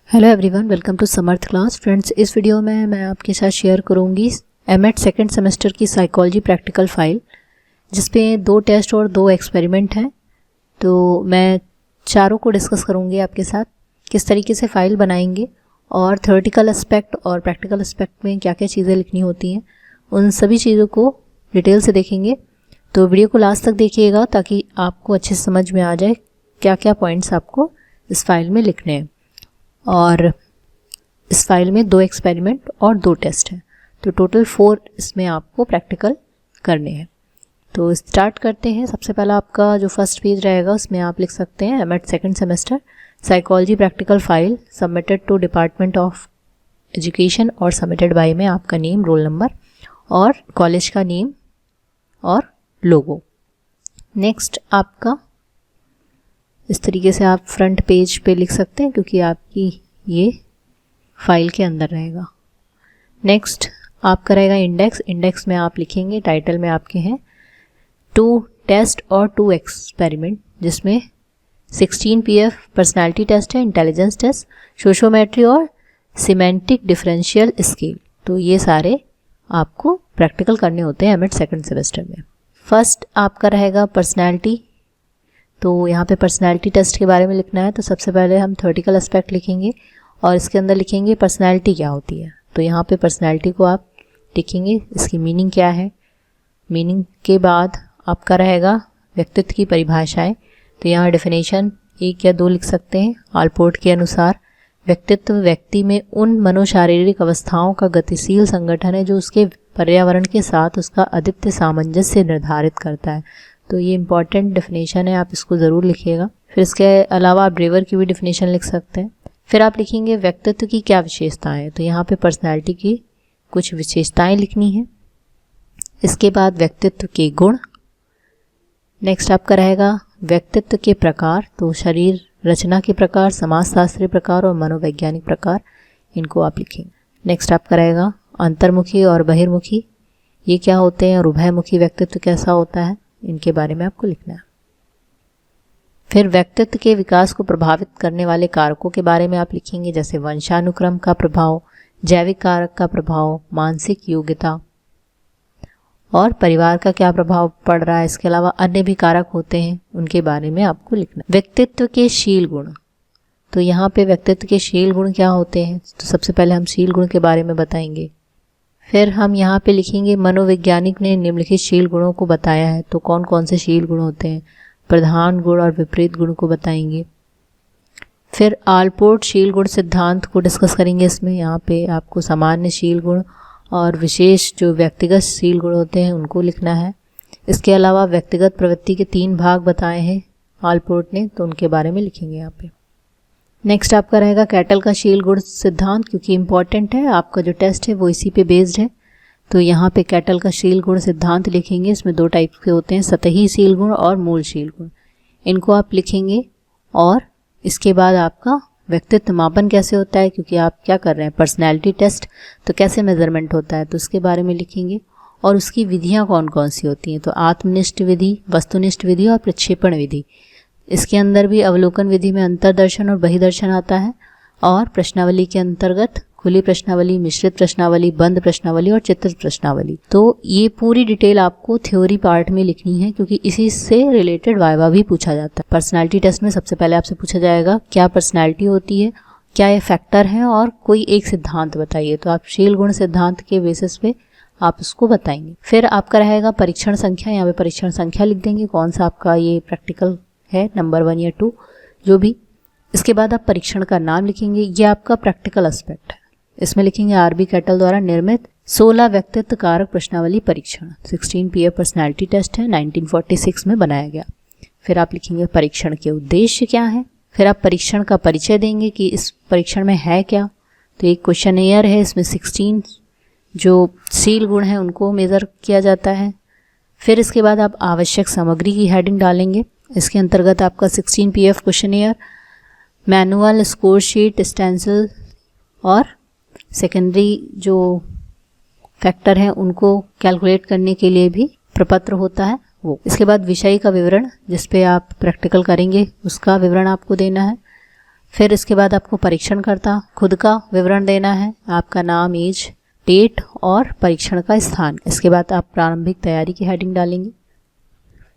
Hello everyone, welcome to Samarth class. Friends, इस video में मैं आपके साथ शेयर करूंगी एमएड सेकंड सेमेस्टर की साइकोलॉजी प्रैक्टिकल फाइल, जिसपे 2 टेस्ट और 2 एक्सपेरिमेंट हैं। तो मैं चारों को डिस्कस करूंगी आपके साथ, किस तरीके से फाइल बनाएंगे और थ्योरेटिकल एस्पेक्ट और प्रैक्टिकल एस्पेक्ट में क्या क्या चीज़ें लिखनी होती हैं, उन सभी चीज़ों को डिटेल से देखेंगे। तो वीडियो को लास्ट तक देखिएगा ताकि आपको अच्छे से समझ में आ जाए क्या क्या पॉइंट्स आपको इस फाइल में लिखने हैं। और इस फाइल में 2 एक्सपेरिमेंट और 2 टेस्ट हैं, तो टोटल 4 इसमें आपको प्रैक्टिकल करने हैं। तो स्टार्ट करते हैं। सबसे पहला आपका जो फर्स्ट पेज रहेगा उसमें आप लिख सकते हैं MEd second semester psychology practical file submitted to department of education और सबमिटेड बाय में आपका नेम, रोल नंबर और कॉलेज का नेम और लोगो। नेक्स्ट आपका इस तरीके से आप फ्रंट पेज पे लिख सकते हैं क्योंकि आपकी ये फाइल के अंदर रहेगा। नेक्स्ट आपका रहेगा इंडेक्स। इंडेक्स में आप लिखेंगे, टाइटल में आपके हैं 2 टेस्ट और 2 एक्सपेरिमेंट, जिसमें 16 पीएफ पर्सनालिटी टेस्ट है, इंटेलिजेंस टेस्ट, सोशियोमेट्री और सिमेंटिक डिफरेंशियल स्केल। तो ये सारे आपको प्रैक्टिकल करने होते हैं एमएड सेकंड सेमेस्टर में। फर्स्ट आपका रहेगा पर्सनालिटी। तो यहाँ पे पर्सनालिटी टेस्ट के बारे में लिखना है। तो सबसे पहले हम थ्योरेटिकल एस्पेक्ट लिखेंगे और इसके अंदर लिखेंगे पर्सनालिटी क्या होती है। तो यहाँ पे पर्सनालिटी को आप लिखेंगे, इसकी मीनिंग क्या है। मीनिंग के बाद आपका रहेगा व्यक्तित्व की परिभाषाएं। तो यहाँ डेफिनेशन 1 या 2 लिख सकते हैं। आलपोर्ट के अनुसार व्यक्तित्व व्यक्ति में उन मनोशारीरिक अवस्थाओं का गतिशील संगठन है जो उसके पर्यावरण के साथ उसका अद्वितीय सामंजस्य निर्धारित करता है। तो ये इंपॉर्टेंट डेफिनेशन है, आप इसको ज़रूर लिखिएगा। फिर इसके अलावा आप ब्रेवर की भी डेफिनेशन लिख सकते हैं। फिर आप लिखेंगे व्यक्तित्व की क्या विशेषताएं हैं। तो यहाँ पे पर्सनालिटी की कुछ विशेषताएं लिखनी है। इसके बाद व्यक्तित्व के गुण। नेक्स्ट आपका रहेगा व्यक्तित्व के प्रकार। तो शरीर रचना के प्रकार, समाजशास्त्रीय प्रकार और मनोवैज्ञानिक प्रकार, इनको आप लिखेंगे। नेक्स्ट आपका रहेगा अंतर्मुखी और बहिर्मुखी, ये क्या होते हैं, और उभयमुखी व्यक्तित्व कैसा होता है, इनके बारे में आपको लिखना है। फिर व्यक्तित्व के विकास को प्रभावित करने वाले कारकों के बारे में आप लिखेंगे, जैसे वंशानुक्रम का प्रभाव, जैविक कारक का प्रभाव, मानसिक योग्यता और परिवार का क्या प्रभाव पड़ रहा है। इसके अलावा अन्य भी कारक होते हैं, उनके बारे में आपको लिखना है। व्यक्तित्व के शील गुण। तो यहाँ पे व्यक्तित्व के शील गुण क्या होते हैं, तो सबसे पहले हम शील गुण के बारे में बताएंगे। फिर हम यहाँ पे लिखेंगे मनोवैज्ञानिक ने निम्नलिखित शील गुणों को बताया है। तो कौन कौन से शील गुण होते हैं, प्रधान गुण और विपरीत गुण को बताएंगे। फिर आलपोर्ट शील गुण सिद्धांत को डिस्कस करेंगे। इसमें यहाँ पे आपको सामान्य शील गुण और विशेष जो व्यक्तिगत शील गुण होते हैं उनको लिखना है। इसके अलावा व्यक्तिगत प्रवृत्ति के 3 भाग बताए हैं आलपोर्ट ने, तो उनके बारे में लिखेंगे यहाँ पे। नेक्स्ट आपका रहेगा कैटल का शील गुण सिद्धांत, क्योंकि इंपॉर्टेंट है, आपका जो टेस्ट है वो इसी पे बेस्ड है। तो यहाँ पे कैटल का शील गुण सिद्धांत लिखेंगे। इसमें 2 टाइप के होते हैं, सतही शील गुण और मूल शील गुण, इनको आप लिखेंगे। और इसके बाद आपका व्यक्तित्व मापन कैसे होता है, क्योंकि आप क्या कर रहे हैं पर्सनैलिटी टेस्ट, तो कैसे मेजरमेंट होता है, तो उसके बारे में लिखेंगे। और उसकी विधियाँ कौन कौन सी होती हैं, तो आत्मनिष्ठ विधि, वस्तुनिष्ठ विधि और प्रक्षेपण विधि। इसके अंदर भी अवलोकन विधि में अंतर्दर्शन और बहिर्दर्शन आता है। और प्रश्नावली के अंतर्गत खुली प्रश्नावली, मिश्रित प्रश्नावली, बंद प्रश्नावली और चित्रित प्रश्नावली। तो ये पूरी डिटेल आपको थ्योरी पार्ट में लिखनी है, क्योंकि इसी से रिलेटेड वाइवा भी पूछा जाता है। पर्सनालिटी टेस्ट में सबसे पहले आपसे पूछा जाएगा क्या पर्सनालिटी होती है, क्या ये फैक्टर है, और कोई एक सिद्धांत बताइए। तो आप शील गुण सिद्धांत के बेसिस पे आप उसको बताएंगे। फिर आपका रहेगा परीक्षण संख्या। यहाँ पे परीक्षण संख्या लिख देंगे, कौन सा आपका ये प्रैक्टिकल है, नंबर 1 या 2 जो भी। इसके बाद आप परीक्षण का नाम लिखेंगे, ये आपका प्रैक्टिकल एस्पेक्ट है। इसमें लिखेंगे आरबी कैटल द्वारा निर्मित 16 व्यक्तित्व कारक प्रश्नावली परीक्षण, 16 पीएफ पर्सनालिटी टेस्ट है, 1946 में बनाया गया। फिर आप लिखेंगे परीक्षण के उद्देश्य क्या है। फिर आप परीक्षण का परिचय देंगे कि इस परीक्षण में है क्या। तो एक क्वेश्चनेयर है, इसमें 16 जो शील गुण हैं उनको मेज़र किया जाता है। फिर इसके बाद आप आवश्यक सामग्री की हेडिंग डालेंगे। इसके अंतर्गत आपका 16 PF questionnaire, manual, score sheet, stencil और सेकेंडरी जो फैक्टर हैं उनको कैलकुलेट करने के लिए भी प्रपत्र होता है वो। इसके बाद विषय का विवरण, जिस पे आप प्रैक्टिकल करेंगे उसका विवरण आपको देना है। फिर इसके बाद आपको परीक्षण करता खुद का विवरण देना है, आपका नाम, एज, डेट और परीक्षण का स्थान। इसके बाद आप प्रारंभिक तैयारी की हेडिंग डालेंगे।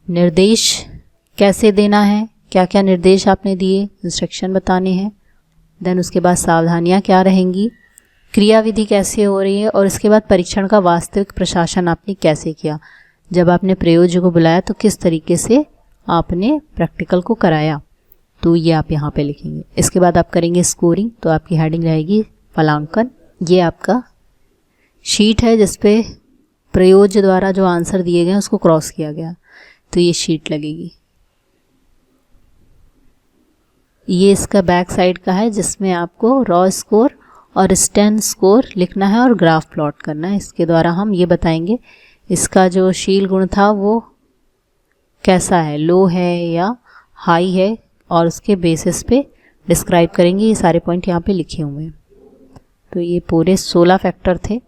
निर्देश कैसे देना है, क्या क्या निर्देश आपने दिए, इंस्ट्रक्शन बताने हैं। देन उसके बाद सावधानियां क्या रहेंगी, क्रियाविधि कैसे हो रही है, और इसके बाद परीक्षण का वास्तविक प्रशासन आपने कैसे किया। जब आपने प्रयोज्य को बुलाया तो किस तरीके से आपने प्रैक्टिकल को कराया, तो ये आप यहाँ पे लिखेंगे। इसके बाद आप करेंगे स्कोरिंग, तो आपकी हेडिंग रहेगी फलांकन। ये आपका शीट है जिसपे प्रयोज्य द्वारा जो आंसर दिए गए उसको क्रॉस किया गया, तो ये शीट लगेगी। ये इसका बैक साइड का है जिसमें आपको रॉ स्कोर और स्टैन स्कोर लिखना है और ग्राफ प्लॉट करना है। इसके द्वारा हम ये बताएंगे इसका जो शील गुण था वो कैसा है, लो है या हाई है, और उसके बेसिस पे डिस्क्राइब करेंगे। ये सारे पॉइंट यहाँ पे लिखे हुए हैं। तो ये पूरे 16 फैक्टर थे।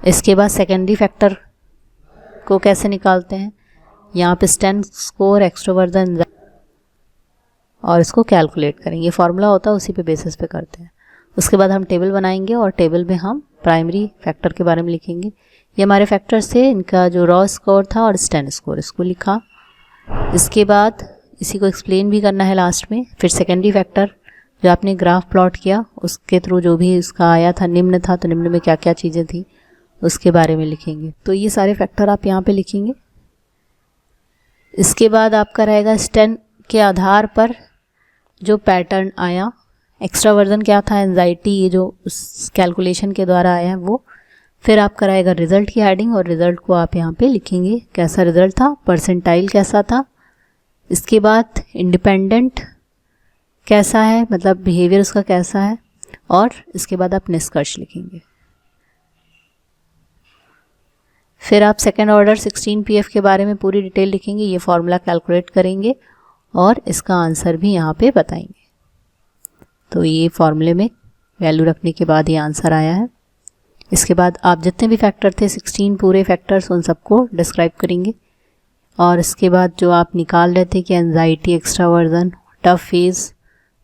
इसके बाद सेकेंडरी फैक्टर को कैसे निकालते हैं, यहाँ पे स्टैन स्कोर, एक्सट्रोवर्जन, और इसको कैलकुलेट करेंगे। ये फार्मूला होता है, उसी पे बेसिस पे करते हैं। उसके बाद हम टेबल बनाएंगे और टेबल में हम प्राइमरी फैक्टर के बारे में लिखेंगे। ये हमारे फैक्टर्स थे, इनका जो रॉ स्कोर था और स्टैन स्कोर, इसको लिखा। इसके बाद इसी को एक्सप्लेन भी करना है लास्ट में। फिर सेकेंडरी फैक्टर जो आपने ग्राफ प्लॉट किया उसके थ्रू जो भी इसका आया था, निम्न था तो निम्न में क्या क्या चीज़ें थी उसके बारे में लिखेंगे। तो ये सारे फैक्टर आप यहाँ पे लिखेंगे। इसके बाद आपका रहेगा स्टैन के आधार पर जो पैटर्न आया, एक्स्ट्रावर्जन क्या था, एंजाइटी, ये जो उस कैलकुलेशन के द्वारा आया है वो। फिर आपका रहेगा रिजल्ट की हेडिंग, और रिजल्ट को आप यहाँ पे लिखेंगे कैसा रिजल्ट था, परसेंटाइल कैसा था। इसके बाद इंडिपेंडेंट कैसा है, मतलब बिहेवियर उसका कैसा है, और इसके बाद आप निष्कर्ष लिखेंगे। फिर आप सेकेंड ऑर्डर 16 PF के बारे में पूरी डिटेल लिखेंगे, ये फॉर्मूला कैलकुलेट करेंगे और इसका आंसर भी यहाँ पे बताएंगे। तो ये फॉर्मूले में वैल्यू रखने के बाद ये आंसर आया है। इसके बाद आप जितने भी फैक्टर थे 16 पूरे फैक्टर्स, उन सबको डिस्क्राइब करेंगे। और इसके बाद जो आप निकाल रहे थे कि एंजाइटी, एक्स्ट्रावर्जन, टफ फेज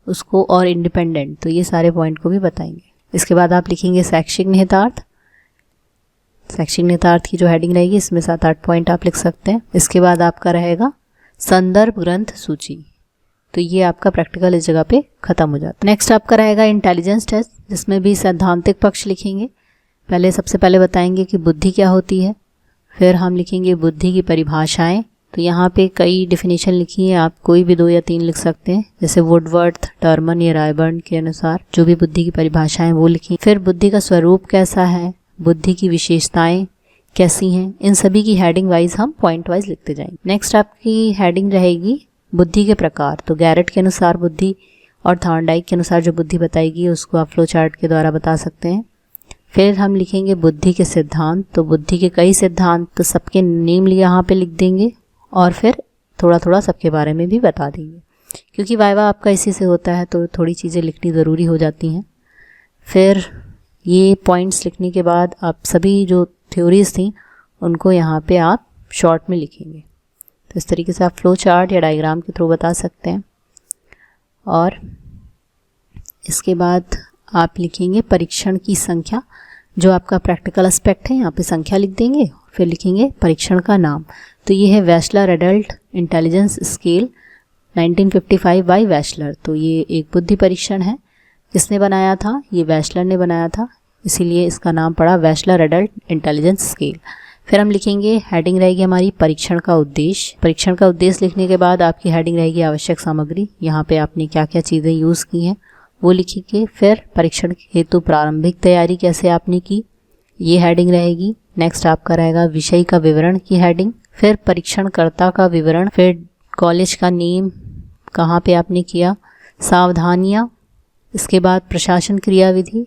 उसको, और इंडिपेंडेंट, तो ये सारे पॉइंट को भी बताएंगे। इसके बाद आप लिखेंगे शैक्षिक निहितार्थ। शैक्षिक निहितार्थ की जो हेडिंग रहेगी इसमें 7-8 पॉइंट आप लिख सकते हैं। इसके बाद आपका रहेगा संदर्भ ग्रंथ सूची, तो ये आपका प्रैक्टिकल इस जगह पे खत्म हो जाता है। नेक्स्ट आपका रहेगा इंटेलिजेंस टेस्ट, जिसमें भी सैद्धांतिक पक्ष लिखेंगे। पहले सबसे पहले बताएंगे कि बुद्धि क्या होती है, फिर हम लिखेंगे बुद्धि की परिभाषाएं। तो यहाँ पे कई डिफिनेशन लिखी है, आप कोई भी 2 या 3 लिख सकते हैं, जैसे वुडवर्थ, टर्मन या रायबर्न के अनुसार जो भी बुद्धि की परिभाषाएं वो लिखी। फिर बुद्धि का स्वरूप कैसा है, बुद्धि की विशेषताएं कैसी हैं, इन सभी की हेडिंग वाइज हम पॉइंट वाइज लिखते जाएंगे। नेक्स्ट आपकी हेडिंग रहेगी बुद्धि के प्रकार। तो गैरेट के अनुसार बुद्धि और थॉर्नडाइक के अनुसार जो बुद्धि बताएगी उसको आप फ्लो चार्ट के द्वारा बता सकते हैं। फिर हम लिखेंगे बुद्धि के सिद्धांत। तो बुद्धि के कई सिद्धांत, तो सबके नेम यहाँ पे लिख देंगे और फिर थोड़ा थोड़ा सबके बारे में भी बता देंगे, क्योंकि वाइवा आपका इसी से होता है तो थोड़ी चीज़ें लिखनी ज़रूरी हो जाती हैं। फिर ये पॉइंट्स लिखने के बाद आप सभी जो थ्योरीज थी उनको यहाँ पे आप शॉर्ट में लिखेंगे। तो इस तरीके से आप फ्लो चार्ट या डायग्राम के थ्रू बता सकते हैं। और इसके बाद आप लिखेंगे परीक्षण की संख्या, जो आपका प्रैक्टिकल एस्पेक्ट है यहाँ पे संख्या लिख देंगे। फिर लिखेंगे परीक्षण का नाम। तो ये है वैशलर एडल्ट इंटेलिजेंस स्केल 1955 बाय वैशलर। तो ये एक बुद्धि परीक्षण है। किसने बनाया था, ये वैशलर ने बनाया था, इसीलिए इसका नाम पड़ा वैशलर एडल्ट इंटेलिजेंस स्केल। फिर हम लिखेंगे, हेडिंग रहेगी हमारी परीक्षण का उद्देश्य। परीक्षण का उद्देश्य लिखने के बाद आपकी हेडिंग रहेगी आवश्यक सामग्री। यहाँ पे आपने क्या क्या चीज़ें यूज़ की हैं वो लिखिए। फिर परीक्षण हेतु प्रारंभिक तैयारी कैसे आपने की, ये हेडिंग रहेगी। नेक्स्ट आपका रहेगा विषय का विवरण की हेडिंग। फिर परीक्षणकर्ता का विवरण, फिर कॉलेज का नेम, कहाँ पे आपने किया, सावधानियाँ, इसके बाद प्रशासन क्रियाविधि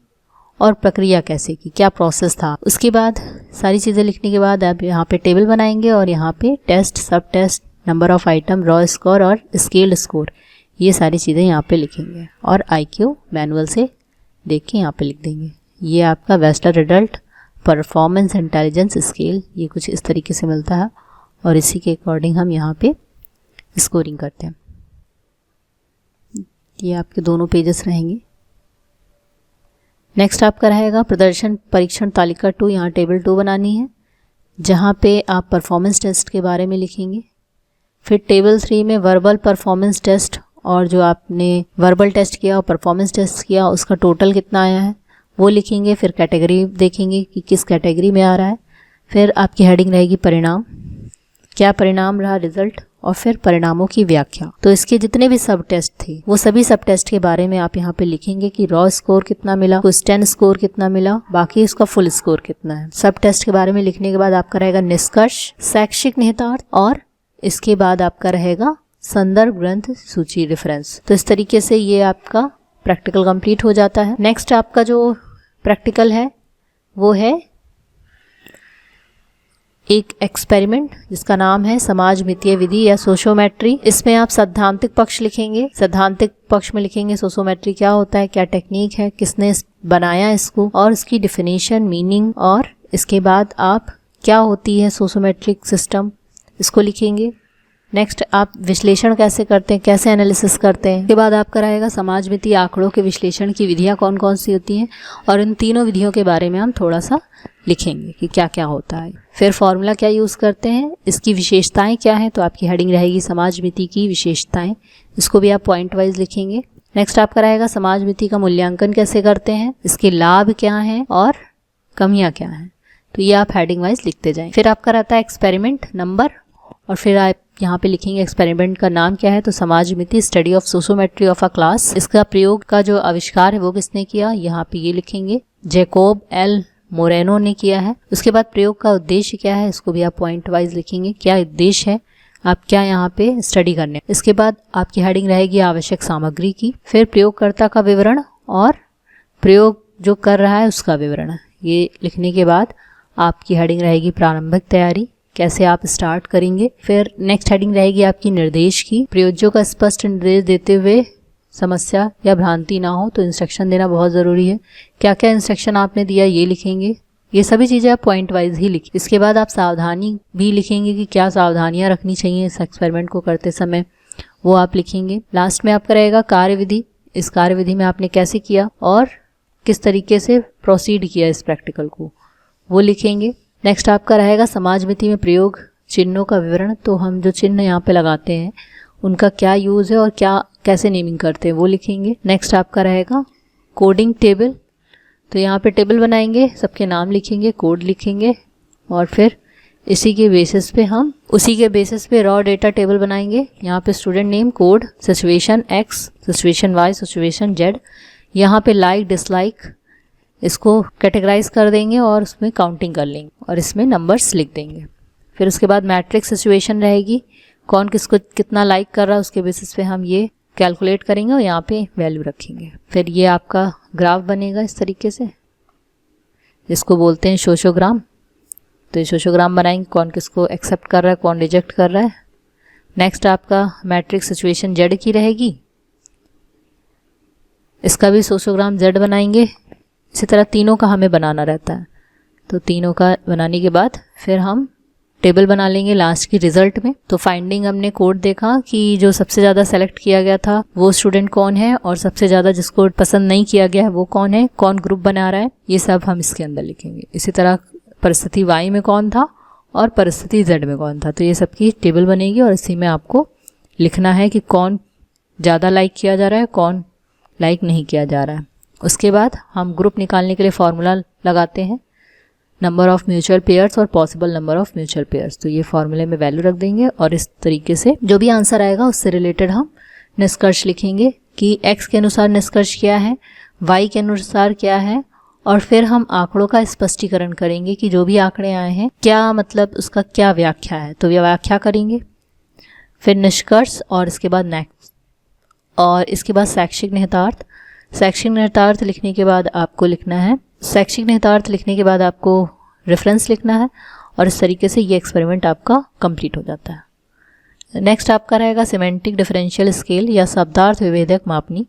और प्रक्रिया कैसे की, क्या प्रोसेस था। उसके बाद सारी चीज़ें लिखने के बाद आप यहाँ पे टेबल बनाएंगे और यहाँ पे test, sub test, number of item, raw score और स्केल्ड स्कोर, ये सारी चीज़ें यहाँ पे लिखेंगे। और IQ मैनुअल से देख के यहाँ पे लिख देंगे। ये आपका वैशलर एडल्ट परफॉर्मेंस इंटेलिजेंस स्केल, ये कुछ इस तरीके से मिलता है और इसी के अकॉर्डिंग हम यहाँ पे स्कोरिंग करते हैं। ये आपके दोनों पेजेस रहेंगे। नेक्स्ट आपका रहेगा प्रदर्शन परीक्षण तालिका 2। यहाँ टेबल 2 बनानी है जहाँ पे आप परफॉर्मेंस टेस्ट के बारे में लिखेंगे। फिर टेबल 3 में वर्बल परफॉर्मेंस टेस्ट और जो आपने वर्बल टेस्ट किया और परफॉर्मेंस टेस्ट किया उसका टोटल कितना आया है वो लिखेंगे। फिर कैटेगरी देखेंगे कि किस कैटेगरी में आ रहा है। फिर आपकी हेडिंग रहेगी परिणाम, क्या परिणाम रहा रिजल्ट, और फिर परिणामों की व्याख्या। तो इसके जितने भी सब टेस्ट थे वो सभी सब टेस्ट के बारे में आप यहाँ पे लिखेंगे कि रॉ स्कोर कितना मिला, क्वेश्चन स्कोर कितना मिला, बाकी उसका फुल स्कोर कितना है। सब टेस्ट के बारे में लिखने के बाद आपका रहेगा निष्कर्ष, शैक्षिक निहितार्थ और इसके बाद आपका रहेगा संदर्भ ग्रंथ सूची रेफरेंस। तो इस तरीके से ये आपका प्रैक्टिकल कंप्लीट हो जाता है। नेक्स्ट आपका जो प्रैक्टिकल है वो है एक एक्सपेरिमेंट जिसका नाम है समाजमितीय विधि या सोशियोमेट्री। इसमें आप सैद्धांतिक पक्ष लिखेंगे। सैद्धांतिक पक्ष में लिखेंगे सोशियोमेट्री क्या होता है, क्या टेक्निक है, किसने बनाया इसको और इसकी डिफिनीशन, मीनिंग, और इसके बाद आप क्या होती है सोशियोमेट्रिक सिस्टम, इसको लिखेंगे। नेक्स्ट आप विश्लेषण कैसे करते हैं, कैसे एनालिसिस करते हैं। इसके बाद आपका रहेगा समाजमितीय आंकड़ों के विश्लेषण की विधियां कौन कौन सी होती हैं और इन तीनों विधियों के बारे में हम थोड़ा सा लिखेंगे कि क्या क्या होता है। फिर फॉर्मूला क्या यूज़ करते हैं, इसकी विशेषताएं क्या हैं। तो आपकी हेडिंग रहेगी समाजमिति की विशेषताएं, इसको भी आप पॉइंट वाइज लिखेंगे। नेक्स्ट आपका रहेगा समाजमिति का मूल्यांकन कैसे करते हैं, इसके लाभ क्या हैं और कमियां क्या हैं। तो ये आप हेडिंग वाइज लिखते जाएं। फिर आपका रहता है एक्सपेरिमेंट नंबर और फिर आप यहाँ पे लिखेंगे एक्सपेरिमेंट का नाम क्या है। तो समाजमिति study of sociometry of a class. इसका प्रयोग का जो आविष्कार है वो किसने किया, यहाँ पे ये लिखेंगे जैकोब एल मोरेनो ने किया है। उसके बाद प्रयोग का उद्देश्य क्या है, इसको भी आप पॉइंट वाइज लिखेंगे, क्या उद्देश्य है, आप क्या यहाँ पे स्टडी करने। इसके बाद आपकी हेडिंग रहेगी आवश्यक सामग्री की। फिर प्रयोगकर्ता का विवरण और प्रयोग जो कर रहा है उसका विवरण। ये लिखने के बाद आपकी हेडिंग रहेगी प्रारंभिक तैयारी, कैसे आप स्टार्ट करेंगे। फिर नेक्स्ट हेडिंग रहेगी आपकी निर्देश की। प्रयोज्यों का स्पष्ट निर्देश देते हुए समस्या या भ्रांति ना हो तो इंस्ट्रक्शन देना बहुत ज़रूरी है। क्या क्या इंस्ट्रक्शन आपने दिया ये लिखेंगे। ये सभी चीज़ें आप पॉइंट वाइज ही लिखें। इसके बाद आप सावधानी भी लिखेंगे कि क्या सावधानियां रखनी चाहिए इस एक्सपेरिमेंट को करते समय, वो आप लिखेंगे। लास्ट में आपका रहेगा कार्यविधि। इस कार्यविधि में आपने कैसे किया और किस तरीके से प्रोसीड किया इस प्रैक्टिकल को, वो लिखेंगे। नेक्स्ट आपका रहेगा समाजमिति में प्रयोग चिन्हों का विवरण। तो हम जो चिन्ह यहाँ पे लगाते हैं उनका क्या यूज़ है और क्या कैसे नेमिंग करते हैं वो लिखेंगे। नेक्स्ट आपका रहेगा कोडिंग टेबल। तो यहाँ पे टेबल बनाएंगे, सबके नाम लिखेंगे, कोड लिखेंगे और फिर उसी के बेसिस पे रॉ डेटा टेबल बनाएंगे। यहाँ पे student name, code, situation x, situation Y, situation Z. यहाँ पे लाइक डिसलाइक इसको कैटेगराइज कर देंगे और उसमें काउंटिंग कर लेंगे और इसमें नंबर्स लिख देंगे। फिर उसके बाद मैट्रिक्स सिचुएशन रहेगी, कौन किसको कितना लाइक कर रहा है उसके बेसिस पे हम ये कैलकुलेट करेंगे और यहाँ पे वैल्यू रखेंगे। फिर ये आपका ग्राफ बनेगा इस तरीके से, जिसको बोलते हैं सोशोग्राम। तो ये सोशोग्राम बनाएंगे, कौन किसको एक्सेप्ट कर रहा है, कौन रिजेक्ट कर रहा है। नेक्स्ट आपका मैट्रिक्स सिचुएशन जेड की रहेगी, इसका भी सोशोग्राम जेड बनाएंगे। इसी तरह तीनों का हमें बनाना रहता है। तो तीनों का बनाने के बाद फिर हम टेबल बना लेंगे लास्ट की रिजल्ट में। तो फाइंडिंग हमने कोड देखा कि जो सबसे ज़्यादा सेलेक्ट किया गया था वो स्टूडेंट कौन है और सबसे ज़्यादा जिसको पसंद नहीं किया गया है वो कौन है, कौन ग्रुप बना रहा है, ये सब हम इसके अंदर लिखेंगे। इसी तरह परिस्थिति वाई में कौन था और परिस्थिति जेड में कौन था। तो ये सबकी टेबल बनेगी और इसी में आपको लिखना है कि कौन ज़्यादा लाइक किया जा रहा है, कौन लाइक नहीं किया जा रहा है। उसके बाद हम ग्रुप निकालने के लिए फॉर्मूला लगाते हैं, नंबर ऑफ म्यूचुअल पेयर्स और possible number of mutual pairs. तो ये फॉर्मूले में वैल्यू रख देंगे और इस तरीके से जो भी आंसर आएगा उससे रिलेटेड हम निष्कर्ष लिखेंगे कि x के अनुसार निष्कर्ष क्या है, y के अनुसार क्या है, और फिर हम आंकड़ों का स्पष्टीकरण करेंगे कि जो भी आंकड़े आए हैं क्या मतलब उसका क्या व्याख्या है, तो ये व्याख्या करेंगे। फिर निष्कर्ष और इसके बाद नेक्स्ट और इसके बाद शैक्षिक निहितार्थ। शैक्षिक निहितार्थ लिखने के बाद आपको लिखना है, शैक्षिक निहितार्थ लिखने के बाद आपको रेफरेंस लिखना है और इस तरीके से ये एक्सपेरिमेंट आपका कंप्लीट हो जाता है। नेक्स्ट आपका रहेगा सिमेंटिक डिफरेंशियल स्केल या शब्दार्थ विभेदक मापनी।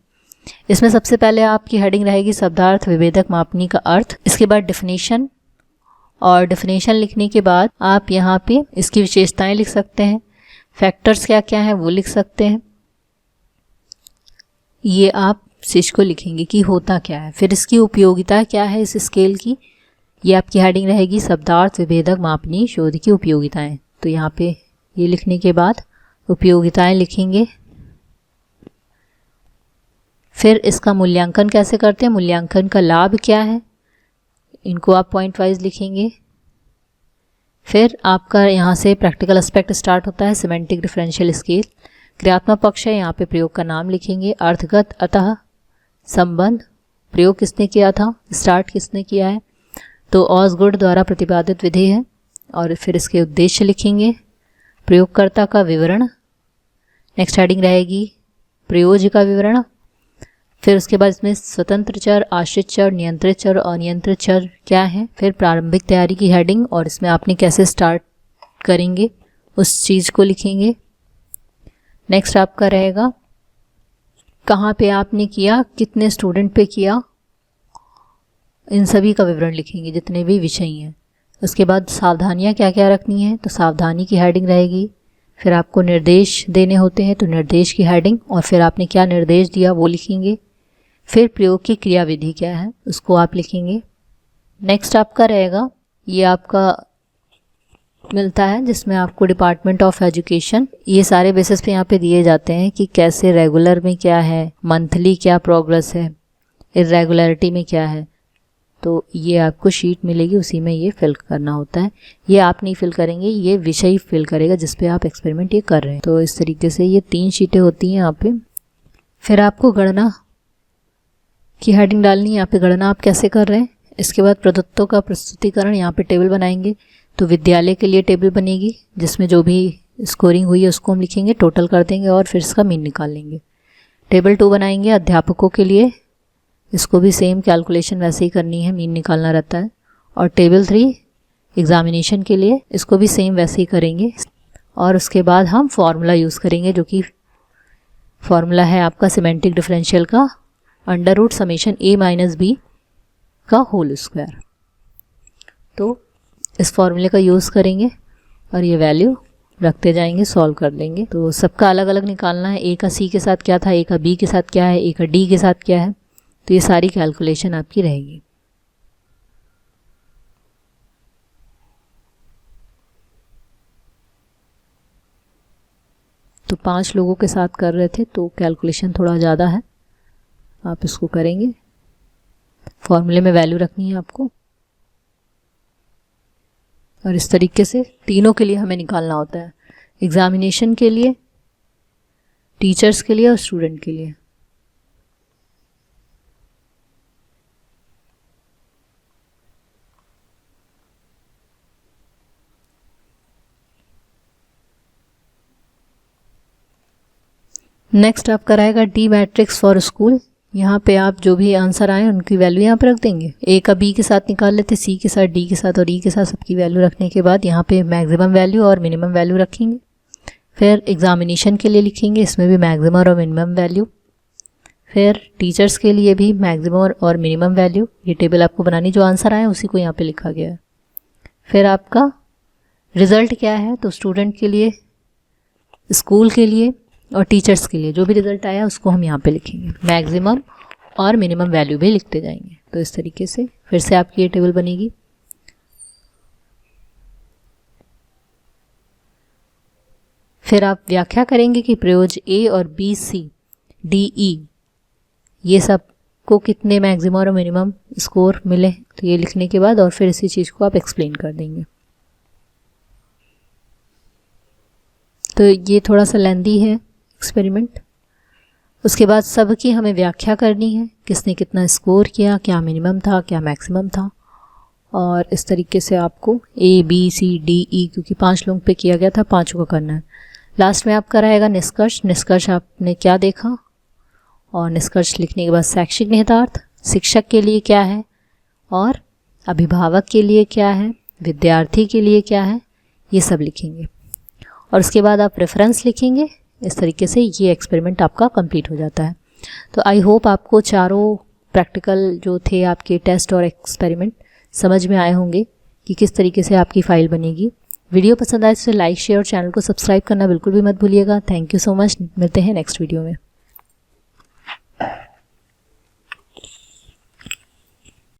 इसमें सबसे पहले आपकी हेडिंग रहेगी शब्दार्थ विभेदक मापनी का अर्थ। इसके बाद डिफिनीशन और डिफिनीशन लिखने के बाद आप यहाँ पे इसकी विशेषताएं लिख सकते हैं, फैक्टर्स क्या क्या हैं वो लिख सकते हैं। ये आप चीज को लिखेंगे कि होता क्या है। फिर इसकी उपयोगिता क्या है इस स्केल की, ये आपकी हेडिंग रहेगी शब्दार्थ विभेदक मापनीय शोध की उपयोगिताएं। तो यहाँ पे ये लिखने के बाद उपयोगिताएं लिखेंगे। फिर इसका मूल्यांकन कैसे करते हैं, मूल्यांकन का लाभ क्या है, इनको आप पॉइंट वाइज लिखेंगे। फिर आपका यहाँ से प्रैक्टिकल एस्पेक्ट स्टार्ट होता है, सिमेंटिक डिफरेंशियल स्केल। क्रियात्मक पक्ष है, यहाँ पे प्रयोग का नाम लिखेंगे। अर्थगत अतः संबंध, प्रयोग किसने किया था, स्टार्ट किसने किया है, तो ऑसगुड द्वारा प्रतिपादित विधि है। और फिर इसके उद्देश्य लिखेंगे, प्रयोगकर्ता का विवरण। नेक्स्ट हेडिंग रहेगी प्रयोज्य का विवरण। फिर उसके बाद इसमें स्वतंत्र चर, आश्रित चर, नियंत्रित चर, अनियंत्रित चर क्या है। फिर प्रारंभिक तैयारी की हेडिंग और इसमें आपने कैसे स्टार्ट करेंगे उस चीज़ को लिखेंगे। नेक्स्ट आपका रहेगा कहाँ पे आपने किया, कितने स्टूडेंट पे किया, इन सभी का विवरण लिखेंगे जितने भी विषय हैं। उसके बाद सावधानियाँ क्या क्या रखनी है, तो सावधानी की हेडिंग रहेगी। फिर आपको निर्देश देने होते हैं तो निर्देश की हेडिंग, और फिर आपने क्या निर्देश दिया वो लिखेंगे। फिर प्रयोग की क्रियाविधि क्या है उसको आप लिखेंगे। नेक्स्ट आपका रहेगा, ये आपका मिलता है जिसमें आपको डिपार्टमेंट ऑफ एजुकेशन, ये सारे बेसिस पे यहाँ पे दिए जाते हैं कि कैसे रेगुलर में क्या है, मंथली क्या प्रोग्रेस है, इरेगुलरिटी में क्या है। तो ये आपको शीट मिलेगी, उसी में ये फिल करना होता है। ये आप नहीं फिल करेंगे, ये विषय फिल करेगा जिस पे आप एक्सपेरिमेंट ये कर रहे हैं। तो इस तरीके से ये 3 शीटें होती हैं यहाँ पे। फिर आपको गणना की हेडिंग डालनी है, यहाँ पे गणना आप कैसे कर रहे हैं। इसके बाद प्रदत्तों का प्रस्तुतिकरण, यहाँ पे टेबल बनाएंगे। तो विद्यालय के लिए टेबल बनेगी जिसमें जो भी स्कोरिंग हुई है उसको हम लिखेंगे, टोटल कर देंगे और फिर इसका मीन निकाल लेंगे। टेबल 2 बनाएंगे अध्यापकों के लिए, इसको भी सेम कैलकुलेशन वैसे ही करनी है, मीन निकालना रहता है। और टेबल 3 एग्जामिनेशन के लिए, इसको भी सेम वैसे ही करेंगे। और उसके बाद हम फॉर्मूला यूज़ करेंगे जो कि फॉर्मूला है आपका सिमेंटिक डिफरेंशियल का under root summation a minus b का होल स्क्वायर। तो इस फॉर्मूले का यूज़ करेंगे और ये वैल्यू रखते जाएंगे, सॉल्व कर लेंगे। तो सबका अलग अलग निकालना है, a का c के साथ क्या था, a का b के साथ क्या है, a का d के साथ क्या है। तो ये सारी कैलकुलेशन आपकी रहेगी। तो 5 लोगों के साथ कर रहे थे तो कैलकुलेशन थोड़ा ज़्यादा है, आप इसको करेंगे। फॉर्मूले में वैल्यू रखनी है आपको और इस तरीके से तीनों के लिए हमें निकालना होता है, एग्जामिनेशन के लिए, टीचर्स के लिए और स्टूडेंट के लिए। नेक्स्ट आपका रहेगा डी मैट्रिक्स फॉर स्कूल। यहाँ पे आप जो भी आंसर आए उनकी वैल्यू यहाँ पे रख देंगे। ए का बी के साथ निकाल लेते, सी के साथ, डी के साथ और ई के साथ सबकी वैल्यू रखने के बाद यहाँ पे मैक्सिमम वैल्यू और मिनिमम वैल्यू रखेंगे। फिर एग्जामिनेशन के लिए लिखेंगे, इसमें भी मैक्सिमम और मिनिमम वैल्यू। फिर टीचर्स के लिए भी मैक्सिमम और मिनिमम वैल्यू। ये टेबल आपको बनानी, जो आंसर आए उसी को यहाँ पे लिखा गया है। फिर आपका रिजल्ट क्या है, तो स्टूडेंट के लिए, स्कूल के लिए और टीचर्स के लिए जो भी रिजल्ट आया उसको हम यहाँ पे लिखेंगे, मैक्सिमम और मिनिमम वैल्यू भी लिखते जाएंगे। तो इस तरीके से फिर से आपकी ये टेबल बनेगी। फिर आप व्याख्या करेंगे कि प्रयोज्य ए और बी, सी, डी, ई ये सब को कितने मैक्सिमम और मिनिमम स्कोर मिले। तो ये लिखने के बाद और फिर इसी चीज़ को आप एक्सप्लेन कर देंगे। तो ये थोड़ा सा लेंदी है एक्सपेरिमेंट। उसके बाद सब की हमें व्याख्या करनी है, किसने कितना स्कोर किया, क्या मिनिमम था, क्या मैक्सिमम था। और इस तरीके से आपको ए, बी, सी, डी, ई, क्योंकि 5 लोगों पे किया गया था, 5 को करना है। लास्ट में आपका रहेगा निष्कर्ष। निष्कर्ष आपने क्या देखा, और निष्कर्ष लिखने के बाद शैक्षिक निहितार्थ, शिक्षक के लिए क्या है और अभिभावक के लिए क्या है, विद्यार्थी के लिए क्या है, ये सब लिखेंगे। और उसके बाद आप रेफरेंस लिखेंगे। इस तरीके से ये एक्सपेरिमेंट आपका कंप्लीट हो जाता है। तो आई होप आपको चारों प्रैक्टिकल जो थे आपके टेस्ट और एक्सपेरिमेंट समझ में आए होंगे कि किस तरीके से आपकी फ़ाइल बनेगी। वीडियो पसंद आए तो लाइक, शेयर और चैनल को सब्सक्राइब करना बिल्कुल भी मत भूलिएगा। Thank you so much. मिलते हैं नेक्स्ट वीडियो में।